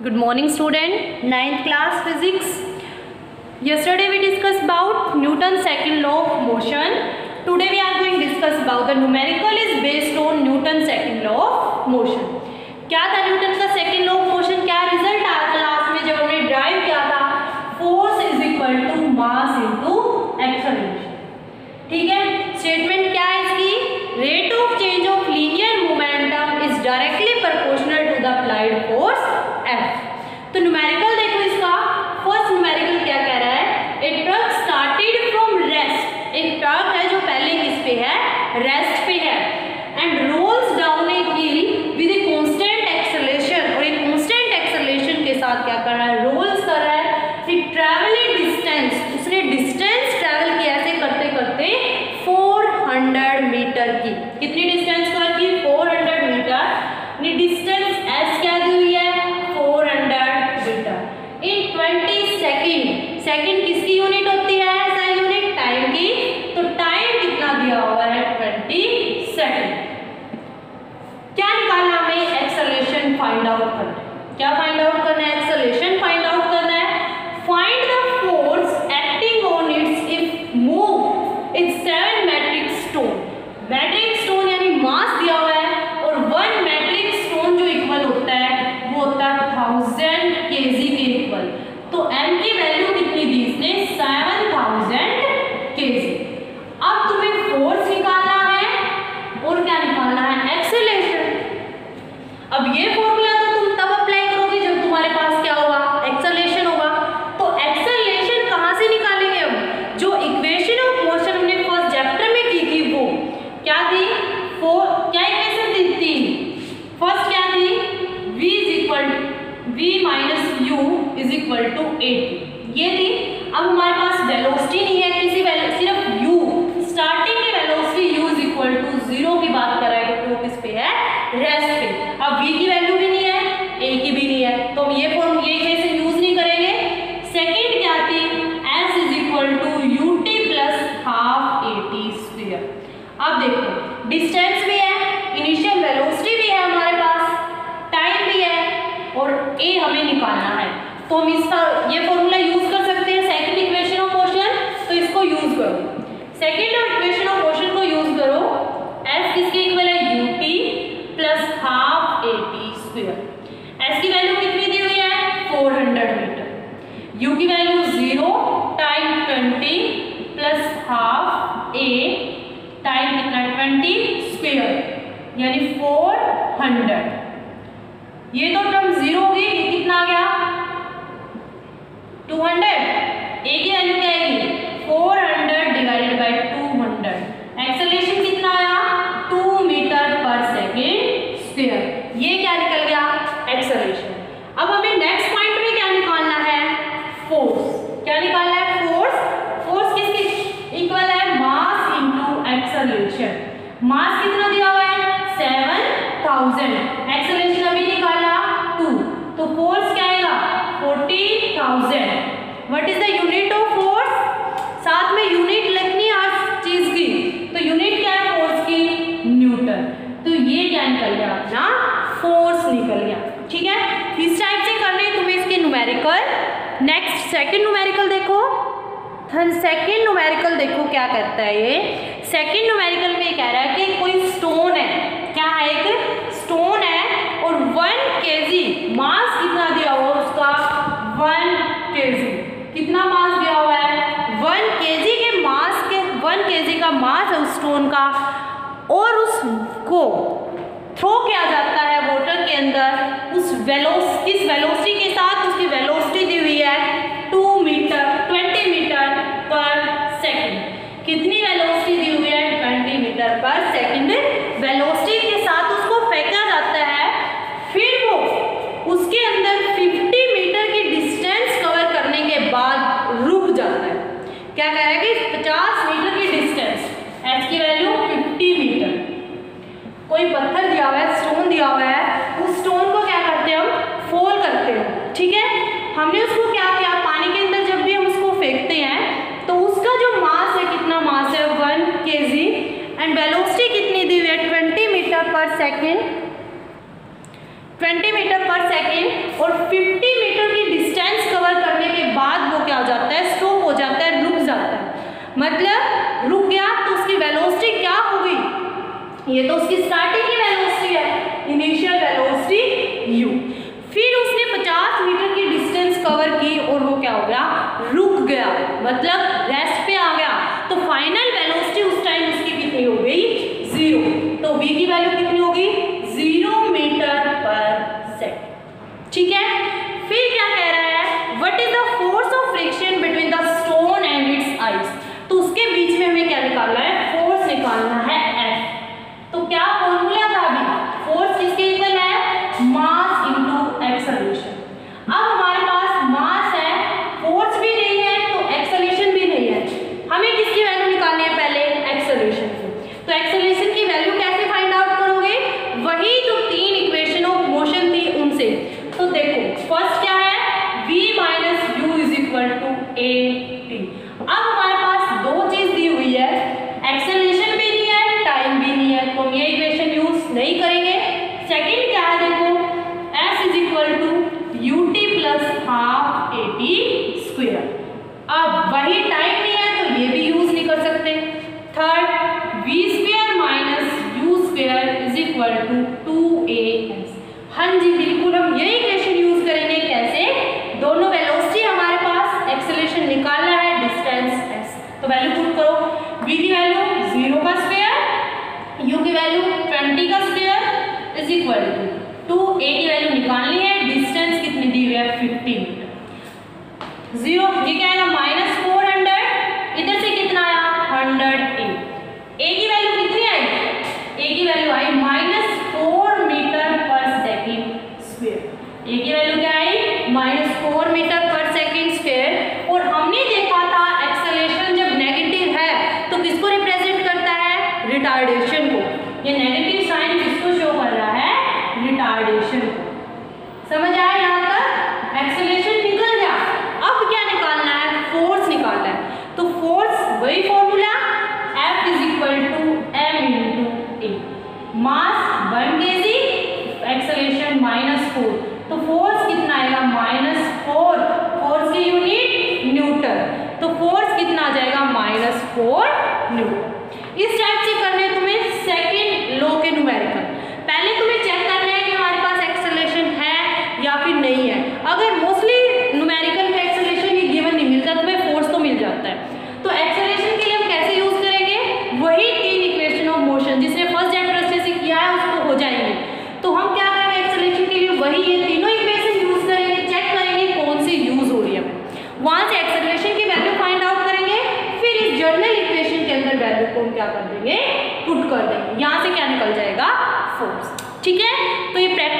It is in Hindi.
Good morning student, 9th class physics. Yesterday we discussed about Newton's second law of motion. Today we are going to discuss about the numerical is based on Newton's second law of motion. क्या था न्यूटन का सेकंड लॉ ऑफ मोशन? क्या रिजल्ट आया था लास्ट में जब हमने ड्राइव किया था? Force is equal to mass into acceleration. ठीक है, स्टेटमेंट क्या है इसकी? Rate of change of linear momentum is directly proportional to the applied force F. तो न्यूमेरिकल देखो इसका. फर्स्ट न्यूमेरिकल क्या कह रहा है? A truck started from rest. एक ट्रक है जो पहले किस पे है? रेस्ट पे है. And rolls down a hill with a constant acceleration. और एक कांस्टेंट एक्सेलरेशन के साथ क्या कर रहा है? रोल्स कर रहा है. फिर ट्रैवल ए डिस्टेंस. उसने डिस्टेंस ट्रैवल किया ऐसे करते करते 400 मीटर की. कितनी डिस्टेंस कवर की? 400 मीटर. डिस्टेंस एस क्या दी हुई है? 400 मीटर. इन 20 सेकेंड. सेकेंड किसकी यूनिट होती है? ऐसा यूनिट टाइम की. तो टाइम कितना दिया हुआ है? 20 सेकेंड. क्या निकालना हमें? एक्सेलरेशन फाइंड आउट करना है. क्या फाइंड आउट करना है? एक्सेलरेशन फाइंड आउट करना है. Find the force acting on its if move its 7 metric stone. Metric stone यानी मास दिया हुआ है और 1 मैट्रिक स्टोन जो इक्वल होता है वो होता है 1000 kg के इक्वल. तो m की वैल्यू कितनी दी इसने? 7000 kg. अब तुम्हें फोर्स निकालना है और क्या निकालना है? एक्सेलरेशन. अब ये फॉर्मूला तो तुम तब अप्लाई करोगे जब तुम्हारे पास क्या होगा? एक्सेलरेशन होगा. तो एक्सेलरेशन कहाँ से निकालेंगे? हम जो इक्वेशन ऑफ मोशन हमने फर्स्ट चैप्टर में की थी वो क्या थी? क्या इक्वेशन दी थी? फर्स्ट क्या थी? v minus u is equal to 80. ये थी. अब हमारे पास वेलोसिटी नहीं है किसी सिर्फ u. स्टार्टिंग की velocity u is equal to 0 की बात कर रहा है क्योंकि वो किस पे है? रेस्ट पे. अब v की वैल्यू भी नहीं है, a की भी नहीं है, तो हम ये इक्वेशन यूज नहीं करेंगे. सेकंड क्या थी? s is equal to ut plus half at square. अब देखो डिस्टेंस भी है, इनिशियल वेलोसिटी भी है हमारे पास, टाइम भी है और a हमें निकालना है. तो हम इसका ये फॉर्मूला यूज कर सकते हैं सेकंड इक्वेशन ऑफ मोशन. तो इसको यूज करो. सेकंड इक्वेशन ऑफ मोशन को यूज करो. s किसके इक्वल है? ut plus half at square. s की वैल्यू कितनी दी हुई है? 400 मीटर. u की value 0 time 20 plus half a time कितना? 20 स्क्वायर यानी 400. ये तो टर्म 0 होगी. ये कितना आ गया? 200. a की वैल्यू क्या आएगी? 400 डिवाइडेड बाय 200. एक्सेलरेशन कितना आया? 2 मीटर पर सेकेंड स्क्वायर. ये क्या निकल गया? एक्सेलरेशन. अब हमें नेक्स्ट पॉइंट में क्या निकालना है? फोर्स. क्या निकालना है? फोर्स. फोर्स किसके इक्वल है? मास इनटू एक्सेलरेशन. मास कितना दिया हुआ है? 7000. एक्सेलरेशन अभी निकाला 2. तो फोर्स क्या आएगा? 40,000. What is the unit of force? साथ में यूनिट लिखनी है हर चीज की. तो यूनिट क्या है फोर्स की? न्यूटन. तो ये क्या निकल गया? अपना फोर्स निकल गया. ठीक है, इस टाइप से करने तुम्हें इसके न्यूमेरिकल. नेक्स्ट सेकंड न्यूमेरिकल देखो. सेकंड न्यूमेरिकल देखो क्या करता है ये. सेकंड न्यूमेरिकल में कह रहा है कि कोई स्टोन है. क्या है? एक स्टोन है और 1 kg मास कितना दिया हुआ उसका? 1 kg. कितना मास दिया हुआ है? 1 kg के मास के 1 kg का मास है उस स्टोन का और उसको थ्रो किया जाता है वाटर के अंदर. उस किस वेलोसिटी के साथ? उसकी वेलोसिटी दी हुई है 20 मीटर पर सेकेंड. कितनी वेलोसिटी दी हुई है? 20 मीटर पर सेकेंड वेलोसिटी के साथ उसको फेंका जाता है. फिर वो उसके अंदर 50 मीटर की डिस्टेंस कवर करने के बाद रुक जाता है. क्या कह रहा है कि 50 मीटर की डिस्टेंस, एच की वैल्यू 50 मीटर. कोई पत्थर दिया हुआ है, स्टोन दिया हुआ है, उस स्टोन को क्या करते हैं? हम फोल्ड करते हैं. ठीक है, हमने उसको क्या किया? पानी के अंदर जब भी हम उसको फेंकते हैं तो उसका जो मास है, कितना मास है? 1 kg. एंड वेलोसिटी कितनी दी हुई है? 20 मीटर पर सेकेंड. 20 मीटर पर सेकेंड और 50 कवर की और वो क्या हो गया, रुक गया, मतलब रेस्ट पे आ गया। तो फाइनल वेलोसिटी उस टाइम उसकी कितनी हो गई, 0। तो v की वैल्यू कितनी होगी, 0 मीटर पर सेकंड। ठीक है, फिर क्या कह रहा है, what is the force of friction between the stone and it's ice. तो उसके बीच में हमें क्या निकालना है, फोर्स निकालना है F। तो क्या फॉर्मूला था अभी, फोर्स किसके इक्वल है, मास इनटू एक्सेलरेशन। अब हमारे पास मास है, फोर्स भी नहीं है तो एक्सेलरेशन भी नहीं है, हमें किसकी वैल्यू निकालनी है, पहले एक्सेलरेशन की। तो एक्सेलरेशन की वैल्यू कैसे फाइंड आउट करोगे, वही जो 3 इक्वेशन ऑफ मोशन थी उनसे। तो देखो फर्स्ट क्या है, v minus u is equal to a t। अब हमारे पास दो चीज दी हुई है, एक्सेलरेशन भी नहीं है, टाइम भी नहीं है, तो हम ये इक्वेशन यूज नहीं करेंगे। सेकंड क्या है, देखो s is equal to ut plus half a t square. अब वही टाइम नहीं है तो ये भी यूज नहीं कर सकते। Third v square minus u square is equal to 2as। हाँ जी बिल्कुल, हम यही इक्वेशन यूज करेंगे। कैसे, दोनों वेलोसिटी हमारे पास, एक्सेलरेशन निकालना है, डिस्टेंस s। तो वैल्यू पुट करो, v की वैल्यू 0 का स्क्वायर, u की वैल्यू 20 का square is equal to 2a की वैल्यू निकालनी है, डिस्टेंस कितनी दी हुई है 15 मीटर। 0 ये क्या आएगा, -400, इधर से कितना आया 100a। a की वैल्यू कितनी आई, a की वैल्यू आई -4 मीटर पर सेकेंड स्क्वायर। a की वैल्यू क्या आई, -4 मीटर पर सेकेंड स्क्वायर। और हमने देखा था एक्सेलरेशन जब नेगेटिव है तो किसको रिप्रेजेंट करता है, रिटार्डेशन को। ये नेगेटिव साइन किसको शो कर रहा है, रिटार्डेशन को। समझ आया यहाँ तक, एक्सेलरेशन निकल गया। अब क्या निकालना है, फोर्स निकालना है। तो फोर्स वही formula, F is equal to m into a। Mass 1 kg, acceleration -4, तो फोर्स कितना आएगा, -4। फोर्स की यूनिट न्यूटन, तो फोर्स कितना आ जाएगा, -4 न्यूटन। इस टाइप से करने तुम्हें सेकंड लॉ के न्यूमेरिकल। पहले तुम्हें चेक करना है कि हमारे पास एक्सेलरेशन है या फिर नहीं है। अगर मोस्टली न्यूमेरिकल में एक्सेलरेशन ही गिवन नहीं मिलता, तुम्हें फोर्स तो मिल जाता है। तो एक्सेलरेशन के लिए हम कैसे यूज करेंगे, वही 3 इक्वेशन ऑफ मोशन जिसने फर्स्ट चैप्टर अच्छे से किया है उसको हो जाएंगे। तो हम क्या करेंगे एक्सेलरेशन के लिए, वही ये तीनों इक्वेशन यूज करेंगे, चेक करेंगे कौन सी यूज हो रही है। वहां से एक्सेलरेशन की वैल्यू फाइंड आउट करेंगे, फिर इस जर्नल इक्वेशन के अंदर वैल्यू को हम क्या कर देंगे, पुट कर देंगे। यहाँ से क्या निकल जाएगा, फोर्स। ठीक है, तो ये प्रैक्टिस